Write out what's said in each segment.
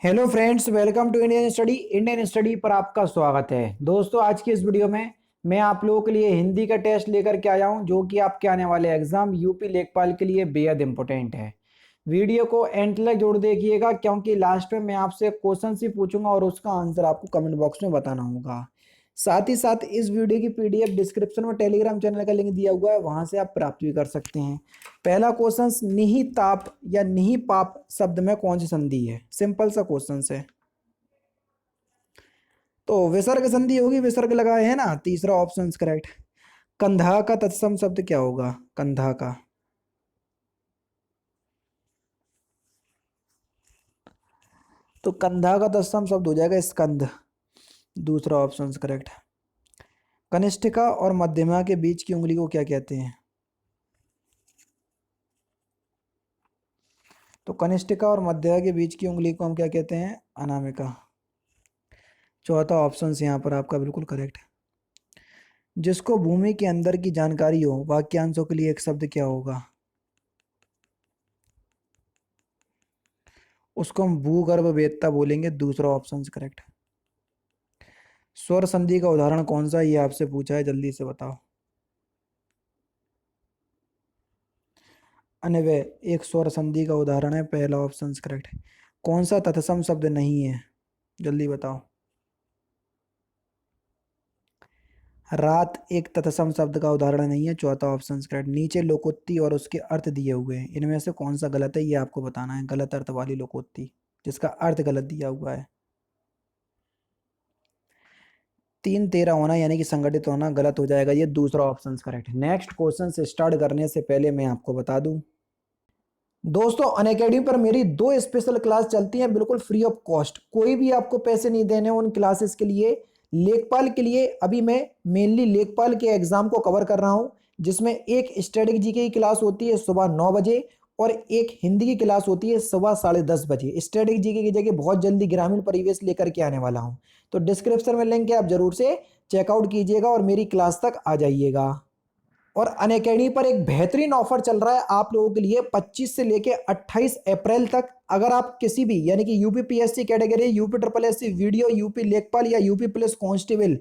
Hello friends, welcome to Indian study पर आपका स्वागत है। दोस्तों, आज की इस वीडियो में मैं आप लोगों के लिए हिंदी का टेस्ट लेकर के आया हूं, जो कि आपके आने वाले एग्जाम यूपी लेखपाल के लिए बेहद इंपॉर्टेंट है। वीडियो को एंड तक जरूर देखिएगा, क्योंकि लास्ट में मैं आपसे क्वेश्चन ही पूछूंगा और उसका आंसर आपको कमेंट बॉक्स में बताना होगा। साथ ही साथ इस वीडियो की पीडीएफ डिस्क्रिप्शन में टेलीग्राम चैनल का लिंक दिया हुआ है, वहां से आप प्राप्त भी कर सकते हैं। पहला क्वेश्चन, निहिताप या निहिपाप शब्द में कौन सी संधि है? सिंपल सा क्वेश्चन है। तो विसर्ग संधि होगी, विसर्ग लगाए है ना, तीसरा ऑप्शन करेक्ट। कंधा का तत्सम शब्द क्या होगा? कंधा का, तो कंधा का तत्सम शब्द हो जाएगा स्कंद, दूसरा ऑप्शन करेक्ट। कनिष्ठिका और मध्यमा के बीच की उंगली को क्या कहते हैं? तो कनिष्ठिका और मध्यमा के बीच की उंगली को हम क्या कहते हैं? अनामिका। चौथा ऑप्शन यहाँ पर आपका बिल्कुल करेक्ट है। जिसको भूमि के अंदर की जानकारी हो, वाक्यांशों के लिए एक शब्द क्या होगा? उसको हम भूगर्भ वेत्ता बोलेंगे, दूसरा ऑप्शन करेक्ट। स्वर संधि का उदाहरण कौन सा है, ये आपसे पूछा है, जल्दी से बताओ। अन्वय एक स्वर संधि का उदाहरण है, पहला ऑप्शन करेक्ट। कौन सा तत्सम शब्द नहीं है? जल्दी बताओ। रात एक तत्सम शब्द का उदाहरण नहीं है, चौथा ऑप्शन करेक्ट। नीचे लोकोक्ति और उसके अर्थ दिए हुए हैं, इनमें से कौन सा गलत है, ये आपको बताना है। गलत अर्थ वाली लोकोक्ति जिसका अर्थ गलत दिया हुआ है। 3-13 होना यानी कि संगठित होना गलत हो जाएगा, ये दूसरा ऑप्शन करेक्ट। नेक्स्ट क्वेश्चन से स्टार्ट करने से पहले मैं आपको बता दूं, दोस्तों अनअकैडमी पर मेरी 2 स्पेशल क्लास चलती हैं बिल्कुल फ्री ऑफ कॉस्ट। कोई भी आपको पैसे नहीं देने उन क्लासेस के लिए। लेखपाल के लिए अभी मैं मेनली लेखपाल के एग्जाम को कवर कर रहा हूं, जिसमें एक स्टैटिक जीके की क्लास होती है सुबह 9 बजे और एक हिंदी की क्लास होती है सुबह 10:30 बजे। स्टैटिक जीके की जगह बहुत जल्दी ग्रामीण परिवेश लेकर के आने वाला हूं, तो डिस्क्रिप्शन में लिंक है, आप जरूर से चेकआउट कीजिएगा और मेरी क्लास तक आ जाइएगा। और अनअकैडमी पर एक बेहतरीन ऑफर चल रहा है आप लोगों के लिए 25 से लेके 28 अप्रैल तक। अगर आप किसी भी यानी कि UP PSC category, UP triple SC video, UP लेखपाल या यूपी पुलिस कांस्टेबल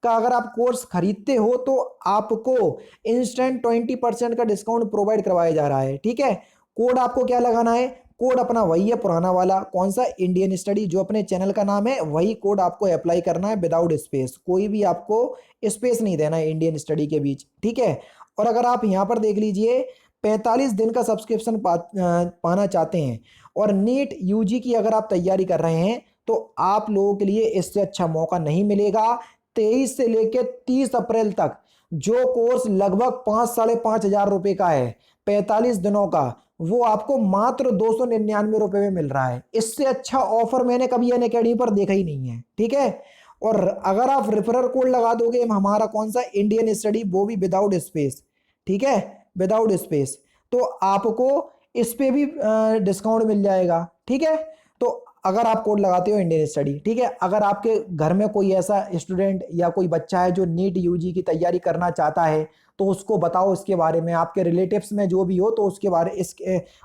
का अगर आप कोर्स खरीदते हो, तो आपको इंस्टेंट 20% का डिस्काउंट प्रोवाइड करवाया जा रहा है। ठीक है, कोड आपको क्या लगाना है? कोड अपना वही है पुराना वाला, कौन सा? इंडियन स्टडी, जो अपने चैनल का नाम है, वही कोड आपको अप्लाई करना है विदाउट स्पेस। कोई भी आपको स्पेस नहीं देना है इंडियन स्टडी के बीच। ठीक है, और अगर आप यहां पर देख लीजिए, 45 दिन का सब्सक्रिप्शन पाना चाहते हैं और नीट यूजी की अगर आप तैयारी कर रहे हैं, तो आप लोगों के लिए इससे अच्छा मौका नहीं मिलेगा। 23 से लेकर 30 अप्रैल तक जो कोर्स लगभग 5-5.5 हजार रुपए का है, 45 दिनों का, वो आपको मात्र 299 रुपए में मिल रहा है। इससे अच्छा ऑफर मैंने कभी अनअकैडमी पर देखा ही नहीं है। ठीक है, और अगर आप रेफरल कोड लगा दोगे हमारा, कौन सा? इंडियन स्टडी, वो भी विदाउट स्पेस। ठीक है, विदाउट स्पेस, तो आपको इस पे भी डिस्काउंट मिल जाएगा। ठीक है, तो अगर आप कोड लगाते हो इंडियन स्टडी, ठीक है, अगर आपके घर में कोई ऐसा स्टूडेंट या कोई बच्चा है जो नीट यूजी की तैयारी करना चाहता है, तो उसको बताओ इसके बारे में। आपके रिलेटिव्स में जो भी हो, तो उसके बारे, इस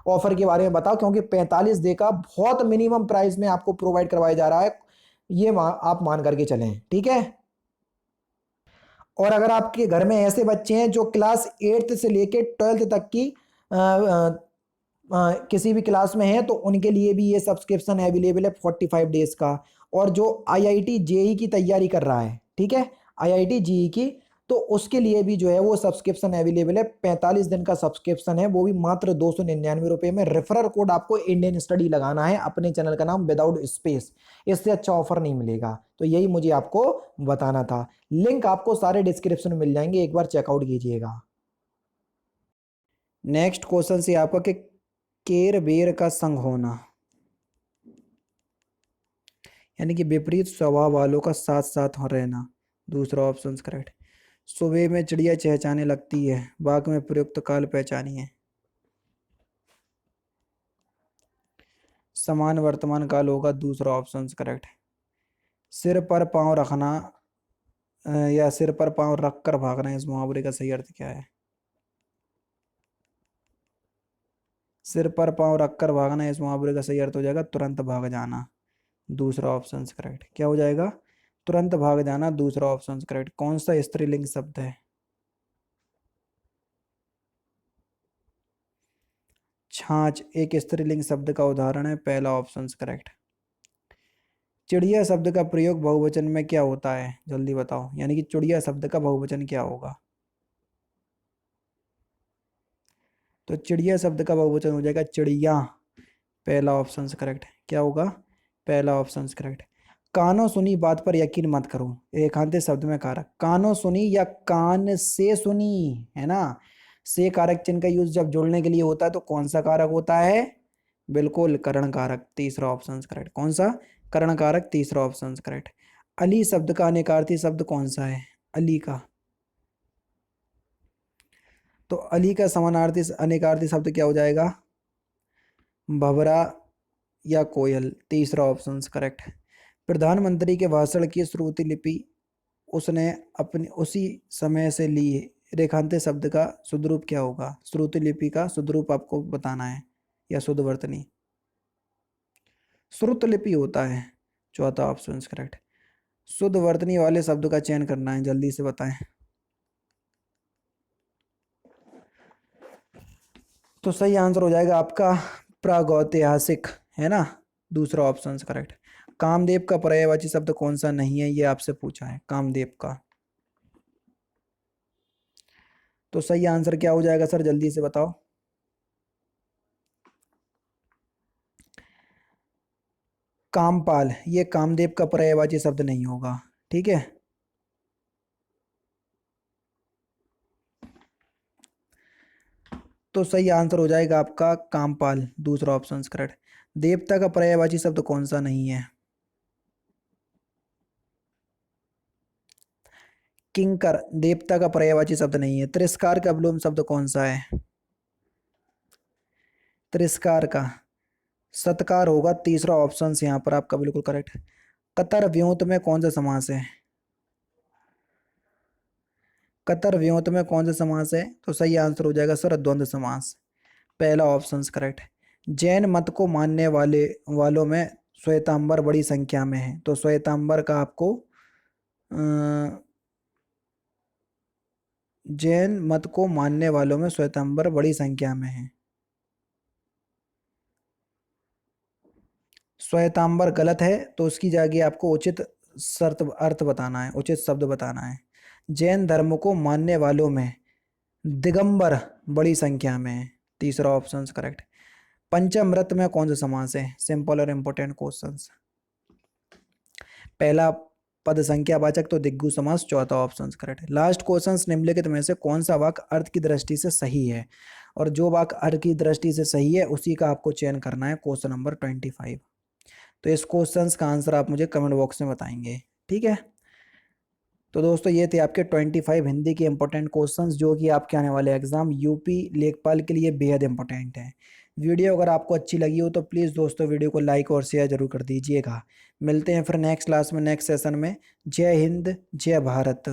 ऑफर के बारे में बताओ, क्योंकि 45 डे का बहुत मिनिमम प्राइस में आपको प्रोवाइड करवाया जा रहा है, ये आप मान करके चलें। ठीक है, और अगर आपके घर में ऐसे बच्चे हैं जो क्लास 8th से लेके 12th तक की किसी भी क्लास में है, तो उनके लिए भी ये सब्सक्रिप्शन अवेलेबल है 45 डेज का। और जो आईआईटी जेई की तैयारी कर रहा है, ठीक है, आईआईटी जेई की, तो उसके लिए भी जो है वो सब्सक्रिप्शन अवेलेबल है। 45 दिन का सब्सक्रिप्शन है, वो भी मात्र 299 रुपए में। रेफरल कोड आपको इंडियन स्टडी लगाना है, अपने चैनल का नाम विदाउट स्पेस। इससे अच्छा ऑफर नहीं मिलेगा, तो यही मुझे आपको बताना था। लिंक आपको सारे डिस्क्रिप्शन में मिल जाएंगे, एक बार चेकआउट कीजिएगा। नेक्स्ट क्वेश्चन से आपका कि केर बेर का संग होना, यानी कि विपरीत स्वभाव वालों का साथ साथ हो रहना, दूसरा ऑप्शन करेक्ट। सुबह में चिड़िया चहचहाने लगती है, बाग में प्रयुक्त काल पहचानिए। समान वर्तमान काल होगा, दूसरा ऑप्शन करेक्ट। सिर पर पांव रखना या सिर पर पांव रख कर भागना, इस मुहावरे का सही अर्थ क्या है? सिर पर पांव रख कर भागना, इस मुहावरे का सही अर्थ हो जाएगा तुरंत भाग जाना। दूसरा ऑप्शन करेक्ट। क्या हो जाएगा? तुरंत भाग जाना, दूसरा ऑप्शन करेक्ट। कौन सा स्त्रीलिंग शब्द है? छाछ एक स्त्रीलिंग शब्द का उदाहरण है, पहला ऑप्शन करेक्ट। चिड़िया शब्द का प्रयोग बहुवचन में क्या होता है? जल्दी बताओ, यानी कि चिड़िया शब्द का बहुवचन क्या होगा? तो चिड़िया शब्द का बहुवचन हो जाएगा चिड़िया, पहला ऑप्शन करेक्ट। क्या होगा? पहला ऑप्शन करेक्ट। कानों सुनी बात पर यकीन मत करो, रेखांतित शब्द में कारक। कानों सुनी या कान से सुनी, है ना? से कारक चिन्ह का यूज जब जोड़ने के लिए होता है तो कौन सा कारक होता है? बिल्कुल करण कारक, तीसरा ऑप्शन करेक्ट। कौन सा? करण कारक, तीसरा ऑप्शन करेक्ट। अली शब्द का अनेकार्थी शब्द कौन सा है? अली का, तो अली का समानार्थी अनेकार्थी शब्द क्या हो जाएगा? भंवरा या कोयल, तीसरा ऑप्शन करेक्ट। प्रधानमंत्री के भाषण की श्रुति लिपि उसने अपनी उसी समय से ली है, रेखांतित शब्द का शुद्ध रूप क्या होगा? श्रुति लिपि का शुद्ध रूप आपको बताना है, या शुद्ध वर्तनी? श्रुत लिपि होता है, चौथा ऑप्शन करेक्ट। शुद्ध वर्तनी वाले शब्द का चयन करना है, जल्दी से बताएं। तो सही आंसर हो जाएगा आपका प्रागैतिहासिक, है ना? दूसरा ऑप्शन करेक्ट। कामदेव का पर्यायवाची शब्द कौन सा नहीं है, ये आपसे पूछा है, कामदेव का। तो सही आंसर क्या हो जाएगा सर, जल्दी से बताओ। कामपाल, ये कामदेव का पर्यायवाची शब्द नहीं होगा, ठीक है। तो सही आंसर हो जाएगा आपका कामपाल, दूसरा ऑप्शन करेक्ट। देवता का पर्यायवाची शब्द कौन सा नहीं है? किंकर देवता का पर्यायवाची शब्द नहीं है। तिरस्कार का विलोम शब्द कौन सा है? तिरस्कार का सत्कार होगा, तीसरा ऑप्शन यहाँ पर आपका बिल्कुल करेक्ट। कतर व्योत में कौन सा समास है? कतर व्योत में कौन सा समास है? तो सही आंसर हो जाएगा सर द्वंद्व समास, पहला ऑप्शन करेक्ट। जैन मत को मानने वालों में श्वेतांबर बड़ी संख्या में है, तो श्वेतांबर का आपको जैन मत को मानने वालों में श्वेतांबर बड़ी संख्या में है। श्वेतांबर गलत है, तो उसकी जगह आपको उचित शर्त अर्थ बताना है, उचित शब्द बताना है। जैन धर्म को मानने वालों में दिगंबर बड़ी संख्या में है, तीसरा ऑप्शन करेक्ट। पंचमृत में कौन सा समास है? सिंपल और इंपॉर्टेंट क्वेश्चंस। पहला पद संख्यावाचक तो दिग्गु समास, चौथा ऑप्शन करेक्ट। लास्ट क्वेश्चंस निम्नलिखित में से कौन सा वाक्य अर्थ की दृष्टि से सही है? और जो वाक्य अर्थ की दृष्टि से सही है उसी का आपको चयन करना है, क्वेश्चन नंबर 25। तो इस क्वेश्चंस का आंसर आप मुझे कमेंट बॉक्स में बताएंगे, ठीक है। तो दोस्तों ये थे आपके 25 हिंदी के इंपॉर्टेंट क्वेश्चंस, जो कि आपके आने वाले एग्जाम यूपी लेखपाल के लिए बेहद इंपॉर्टेंट है। वीडियो अगर आपको अच्छी लगी हो तो प्लीज़ दोस्तों वीडियो को लाइक और शेयर जरूर कर दीजिएगा। मिलते हैं फिर नेक्स्ट क्लास में, नेक्स्ट सेशन में। जय हिंद, जय भारत।